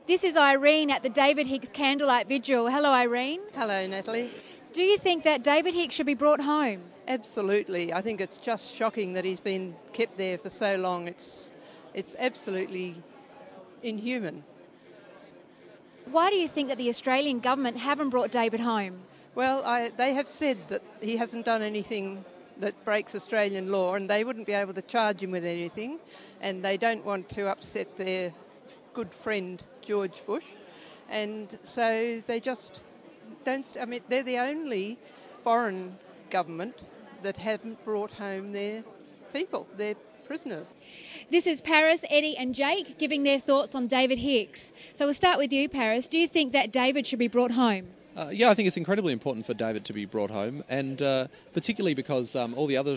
This is Irene at the David Hicks Candlelight Vigil. Hello, Irene. Hello, Natalie. Do you think that David Hicks should be brought home? Absolutely. I think it's just shocking that he's been kept there for so long. It's absolutely inhuman. Why do you think that the Australian government haven't brought David home? Well, they have said that he hasn't done anything that breaks Australian law, and they wouldn't be able to charge him with anything, and they don't want to upset their good friend George Bush, and so they just don't. I mean, they're the only foreign government that haven't brought home their people, their prisoners. This is Paris, Eddie and Jake giving their thoughts on David Hicks. So we'll start with you, Paris. Do you think that David should be brought home? Yeah, I think it's incredibly important for David to be brought home, and particularly because all the other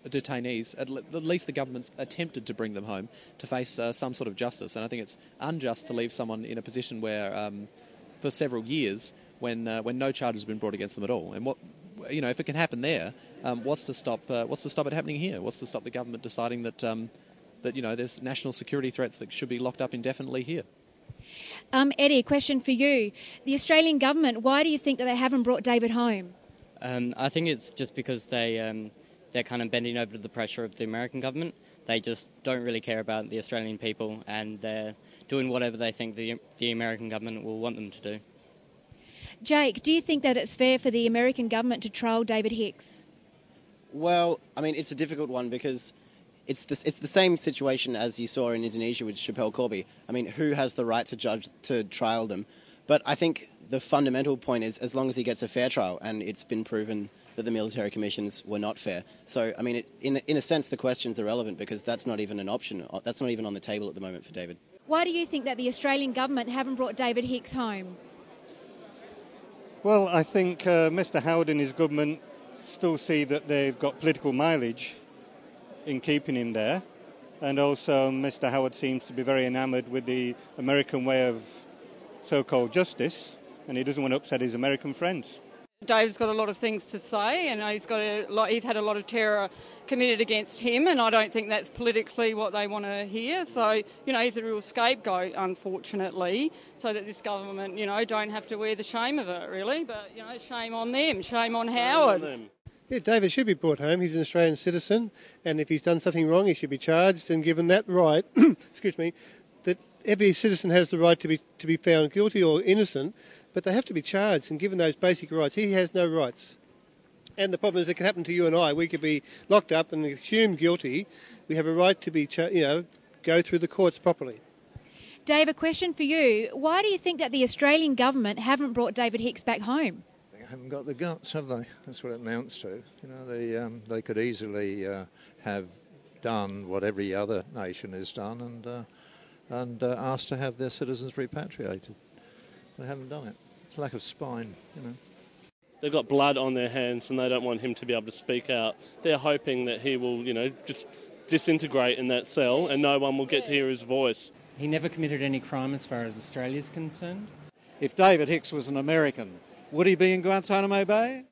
detainees, at least the government's attempted to bring them home to face some sort of justice. And I think it's unjust to leave someone in a position where, for several years, when no charge has been brought against them at all. And if it can happen there, what's to stop it happening here? What's to stop the government deciding that there's national security threats that should be locked up indefinitely here? Eddie, a question for you. The Australian government, why do you think that they haven't brought David home? I think it's just because they're kind of bending over to the pressure of the American government. They just don't really care about the Australian people, and they're doing whatever they think the American government will want them to do. Jake, do you think that it's fair for the American government to trial David Hicks? Well, I mean, it's a difficult one because it's the same situation as you saw in Indonesia with Schapelle Corby. I mean, who has the right to trial them? But I think the fundamental point is, as long as he gets a fair trial, and it's been proven that the military commissions were not fair. So, I mean, in a sense, the question's irrelevant because that's not even an option. That's not even on the table at the moment for David. Why do you think that the Australian government haven't brought David Hicks home? Well, I think Mr Howard and his government still see that they've got political mileage in keeping him there. And also Mr Howard seems to be very enamoured with the American way of so-called justice, and he doesn't want to upset his American friends. David's got a lot of things to say, and he's had a lot of terror committed against him, and I don't think that's politically what they want to hear. So, he's a real scapegoat, unfortunately, so that this government, don't have to wear the shame of it, really. But, shame on them, shame on Howard. Yeah, David should be brought home. He's an Australian citizen, and if he's done something wrong, he should be charged and given that right, excuse me, that every citizen has the right to be found guilty or innocent, but they have to be charged and given those basic rights. He has no rights. And the problem is it can happen to you and I. We could be locked up and assumed guilty. We have a right to be, go through the courts properly. Dave, a question for you. Why do you think that the Australian government haven't brought David Hicks back home? They haven't got the guts, have they? That's what it amounts to. They could easily have done what every other nation has done and asked to have their citizens repatriated. They haven't done it. It's a lack of spine, They've got blood on their hands and they don't want him to be able to speak out. They're hoping that he will, just disintegrate in that cell and no one will get to hear his voice. He never committed any crime as far as Australia's concerned. If David Hicks was an American, would he be in Guantanamo Bay?